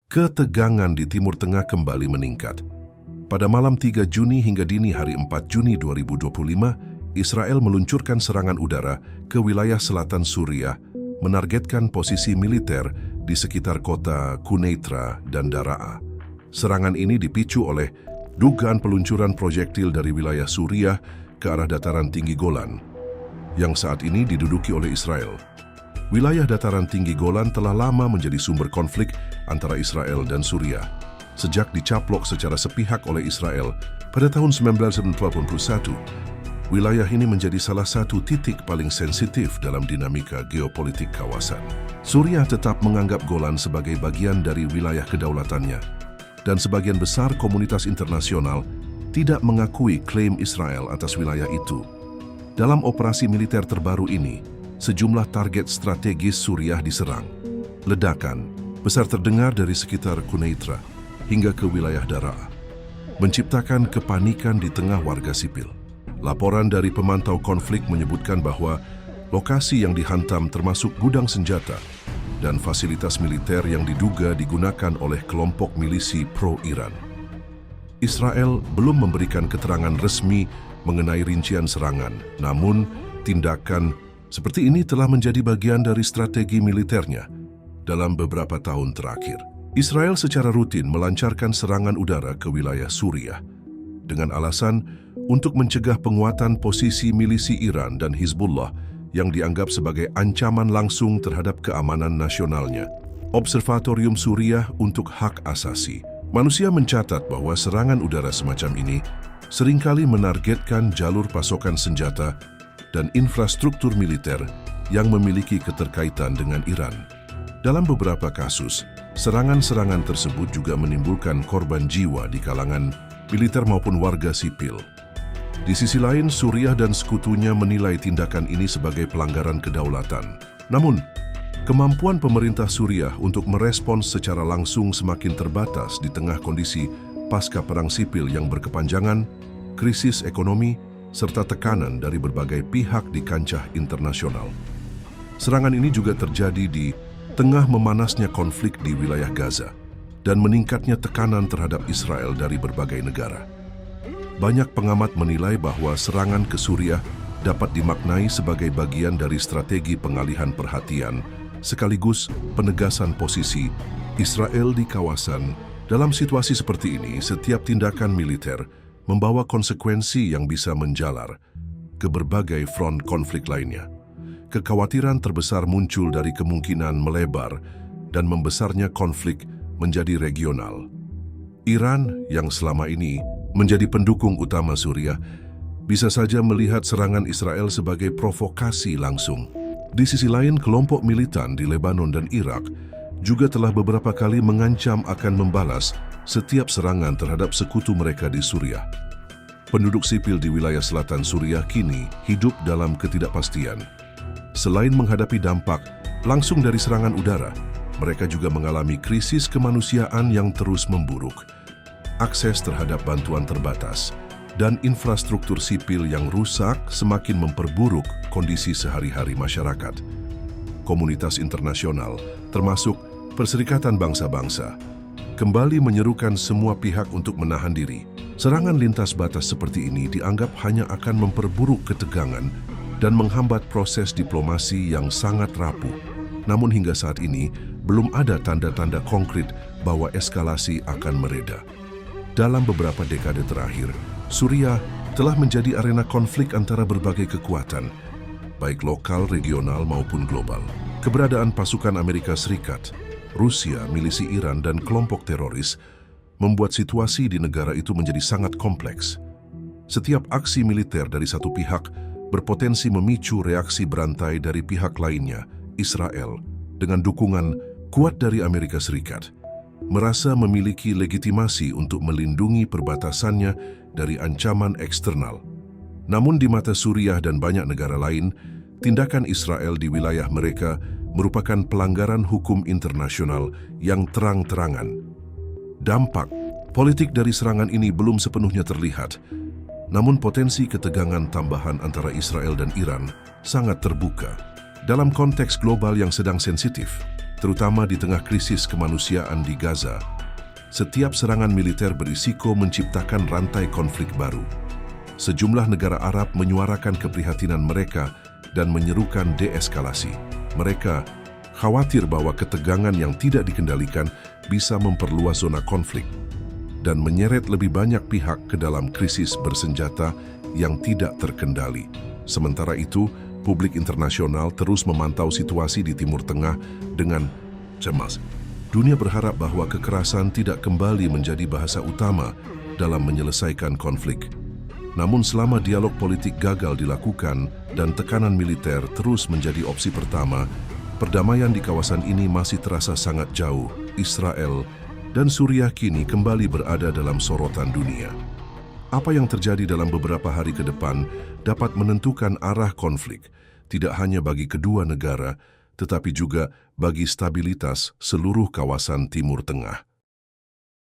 Ketegangan di Timur Tengah kembali meningkat. Pada malam 3 Juni hingga dini hari 4 Juni 2025, Israel meluncurkan serangan udara ke wilayah selatan Suriah, menargetkan posisi militer di sekitar kota Quneitra dan Daraa. Serangan ini dipicu oleh dugaan peluncuran proyektil dari wilayah Suriah ke arah dataran tinggi Golan, yang saat ini diduduki oleh Israel. Wilayah dataran tinggi Golan telah lama menjadi sumber konflik antara Israel dan Suriah. Sejak dicaplok secara sepihak oleh Israel pada tahun 1991, wilayah ini menjadi salah satu titik paling sensitif dalam dinamika geopolitik kawasan. Suriah tetap menganggap Golan sebagai bagian dari wilayah kedaulatannya, dan sebagian besar komunitas internasional tidak mengakui klaim Israel atas wilayah itu. Dalam operasi militer terbaru ini, sejumlah target strategis Suriah diserang. Ledakan besar terdengar dari sekitar Quneitra hingga ke wilayah Daraa, menciptakan kepanikan di tengah warga sipil. Laporan dari pemantau konflik menyebutkan bahwa lokasi yang dihantam termasuk gudang senjata dan fasilitas militer yang diduga digunakan oleh kelompok milisi pro-Iran. Israel belum memberikan keterangan resmi mengenai rincian serangan, namun tindakan seperti ini telah menjadi bagian dari strategi militernya dalam beberapa tahun terakhir. Israel secara rutin melancarkan serangan udara ke wilayah Suriah dengan alasan untuk mencegah penguatan posisi milisi Iran dan Hizbullah yang dianggap sebagai ancaman langsung terhadap keamanan nasionalnya. Observatorium Suriah untuk Hak Asasi Manusia mencatat bahwa serangan udara semacam ini seringkali menargetkan jalur pasokan senjata dan infrastruktur militer yang memiliki keterkaitan dengan Iran. Dalam beberapa kasus, serangan-serangan tersebut juga menimbulkan korban jiwa di kalangan militer maupun warga sipil. Di sisi lain, Suriah dan sekutunya menilai tindakan ini sebagai pelanggaran kedaulatan. Namun, kemampuan pemerintah Suriah untuk merespons secara langsung semakin terbatas di tengah kondisi pasca perang sipil yang berkepanjangan, krisis ekonomi, serta tekanan dari berbagai pihak di kancah internasional. Serangan ini juga terjadi di tengah memanasnya konflik di wilayah Gaza dan meningkatnya tekanan terhadap Israel dari berbagai negara. Banyak pengamat menilai bahwa serangan ke Suriah dapat dimaknai sebagai bagian dari strategi pengalihan perhatian sekaligus penegasan posisi Israel di kawasan. Dalam situasi seperti ini, setiap tindakan militer membawa konsekuensi yang bisa menjalar ke berbagai front konflik lainnya. Kekhawatiran terbesar muncul dari kemungkinan melebar dan membesarnya konflik menjadi regional. Iran yang selama ini menjadi pendukung utama Suriah bisa saja melihat serangan Israel sebagai provokasi langsung. Di sisi lain, kelompok militan di Lebanon dan Irak juga telah beberapa kali mengancam akan membalas setiap serangan terhadap sekutu mereka di Suriah. Penduduk sipil di wilayah selatan Suriah kini hidup dalam ketidakpastian. Selain menghadapi dampak langsung dari serangan udara, mereka juga mengalami krisis kemanusiaan yang terus memburuk. Akses terhadap bantuan terbatas dan infrastruktur sipil yang rusak semakin memperburuk kondisi sehari-hari masyarakat. Komunitas internasional, termasuk Perserikatan Bangsa-Bangsa, kembali menyerukan semua pihak untuk menahan diri. Serangan lintas batas seperti ini dianggap hanya akan memperburuk ketegangan dan menghambat proses diplomasi yang sangat rapuh. Namun hingga saat ini, belum ada tanda-tanda konkret bahwa eskalasi akan mereda. Dalam beberapa dekade terakhir, Suriah telah menjadi arena konflik antara berbagai kekuatan, baik lokal, regional maupun global. Keberadaan pasukan Amerika Serikat, Rusia, milisi Iran, dan kelompok teroris membuat situasi di negara itu menjadi sangat kompleks. Setiap aksi militer dari satu pihak berpotensi memicu reaksi berantai dari pihak lainnya. Israel, dengan dukungan kuat dari Amerika Serikat, merasa memiliki legitimasi untuk melindungi perbatasannya dari ancaman eksternal. Namun di mata Suriah dan banyak negara lain, tindakan Israel di wilayah mereka merupakan pelanggaran hukum internasional yang terang-terangan. Dampak politik dari serangan ini belum sepenuhnya terlihat, namun potensi ketegangan tambahan antara Israel dan Iran sangat terbuka. Dalam konteks global yang sedang sensitif, terutama di tengah krisis kemanusiaan di Gaza. Setiap serangan militer berisiko menciptakan rantai konflik baru. Sejumlah negara Arab menyuarakan keprihatinan mereka dan menyerukan deeskalasi. Mereka khawatir bahwa ketegangan yang tidak dikendalikan bisa memperluas zona konflik dan menyeret lebih banyak pihak ke dalam krisis bersenjata yang tidak terkendali. Sementara itu, publik internasional terus memantau situasi di Timur Tengah dengan cemas. Dunia berharap bahwa kekerasan tidak kembali menjadi bahasa utama dalam menyelesaikan konflik. Namun selama dialog politik gagal dilakukan dan tekanan militer terus menjadi opsi pertama, perdamaian di kawasan ini masih terasa sangat jauh. Israel dan Suriah kini kembali berada dalam sorotan dunia. Apa yang terjadi dalam beberapa hari ke depan dapat menentukan arah konflik, tidak hanya bagi kedua negara, tetapi juga bagi stabilitas seluruh kawasan Timur Tengah.